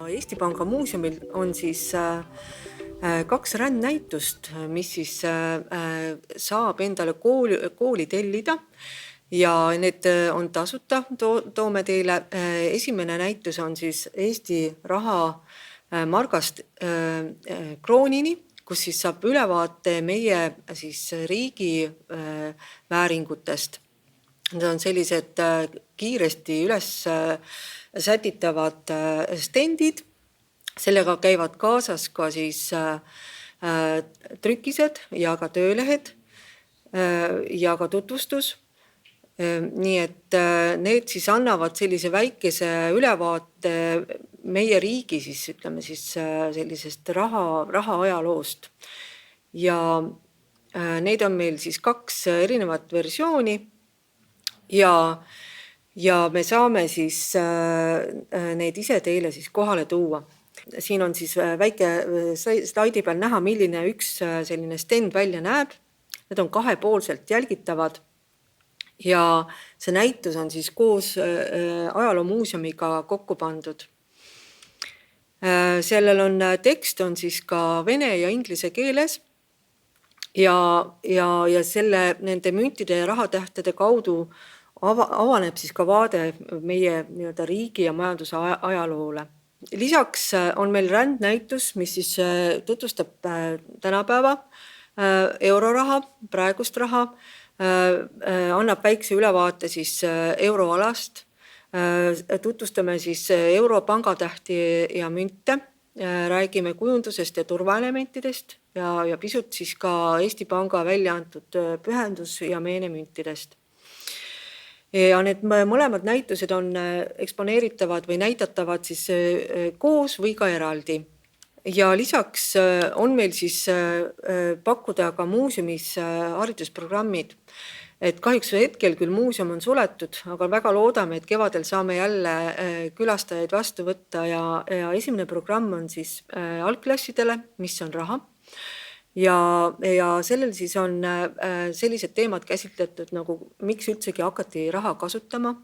Eesti Panga muuseumil on siis 2 rändnäitust, mis siis saab endale kooli tellida ja need on tasuta, toome teile. Esimene näitus on siis Eesti raha margast kroonini, kus siis saab ülevaate meie siis riigi vääringutest. Need on sellised kiiresti üles sätitavad stendid, sellega käivad kaasas ka siis trükised ja ka töölehed ja ka tutvustus. Nii et need siis annavad sellise väikese ülevaate meie riigi siis, ütleme siis sellisest raha ajaloost. Ja neid on meil siis 2 erinevat versiooni ja me saame siis neid ise teile siis kohale tuua. Siin on siis väike slaidi peal näha, milline üks selline stend välja näeb. Need on 2-poolselt jälgitavad ja see näitus on siis koos ajaloomuuseumiga kokku pandud. Sellel on tekst on siis ka vene ja inglise keeles ja nende müntide ja rahatähtede kaudu avaneb siis ka vaade meie nii-öelda riigi ja majanduse ajaloole. Lisaks on meil rändnäitus, mis siis tutvustab tänapäeva euroraha, praegust raha, annab väikse ülevaate siis euroalast, tutvustame siis europangatähti ja münte, räägime kujundusest ja turvaelementidest ja pisut siis ka Eesti Panga välja antud pühendus- ja meenemüntidest. Ja need mõlemad näitused on eksponeeritavad või näitatavad siis koos või ka eraldi. Ja lisaks on meil siis pakkuda ka muuseumis haridusprogrammid. Et kahjuks hetkel küll muuseum on suletud, aga väga loodame, et kevadel saame jälle külastajaid vastu võtta ja esimene programm on siis algklassidele, mis on raha. Ja sellel siis on sellised teemad käsitletud, nagu miks üldsegi hakati raha kasutama,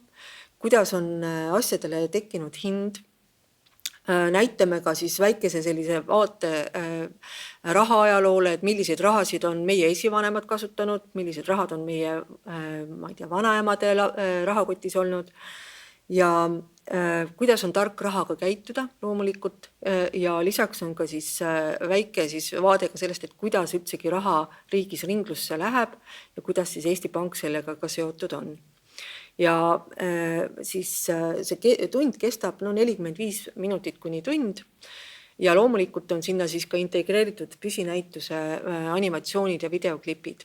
kuidas on asjadele tekkinud hind. Näitame ka siis väikese sellise vaate raha ajaloole, et milliseid rahasid on meie esivanemad kasutanud, millised rahad on meie vanaemade rahakotis olnud ja kuidas on tark rahaga käituda loomulikult ja lisaks on ka siis väike siis vaade ka sellest, et kuidas üldsegi raha riigis ringlusse läheb ja kuidas siis Eesti Pank sellega ka seotud on. Ja siis see tund kestab 45 minutit kuni tund ja loomulikult on sinna siis ka integreeritud püsinäituse animatsioonid ja videoklipid.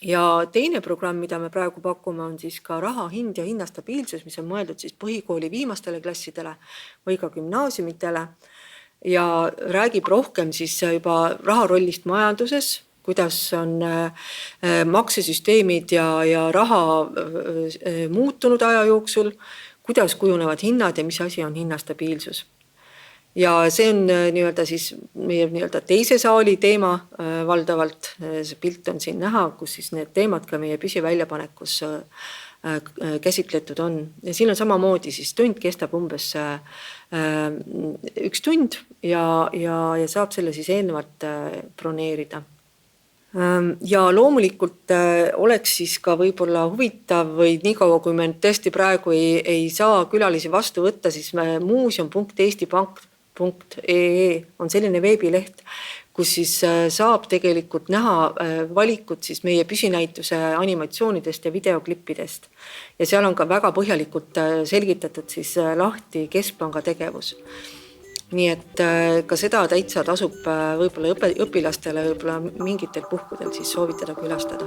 Ja teine programm, mida me praegu pakume, on siis ka raha hind ja hinnastabiilsus, mis on mõeldud siis põhikooli viimastele klassidele või ka gümnaasiumitele ja räägib rohkem siis juba raha rollist majanduses, kuidas on maksesüsteemid ja raha muutunud aja jooksul, kuidas kujunevad hinnad ja mis asi on hinnastabiilsus. Ja see on nii-öelda siis meie nii-öelda teise saali teema valdavalt. See pilt on siin näha, kus siis need teemad ka meie püsiväljapanekus käsitletud on. Ja siin on samamoodi siis tund kestab umbes 1 tund ja saab selle siis eelnevalt broneerida. Ja loomulikult oleks siis ka võib-olla huvitav või niikaua, kui me tõesti praegu ei saa külalisi vastu võtta, siis muuseum.eestipank.ee on selline veebileht, kus siis saab tegelikult näha valikut siis meie püsinäituse animatsioonidest ja videoklippidest. Ja seal on ka väga põhjalikult selgitatud siis lahti Keskpanga tegevus. Nii et ka seda täitsa tasub võib-olla õpilastele võib-olla mingitel puhkudel siis soovitada külastada.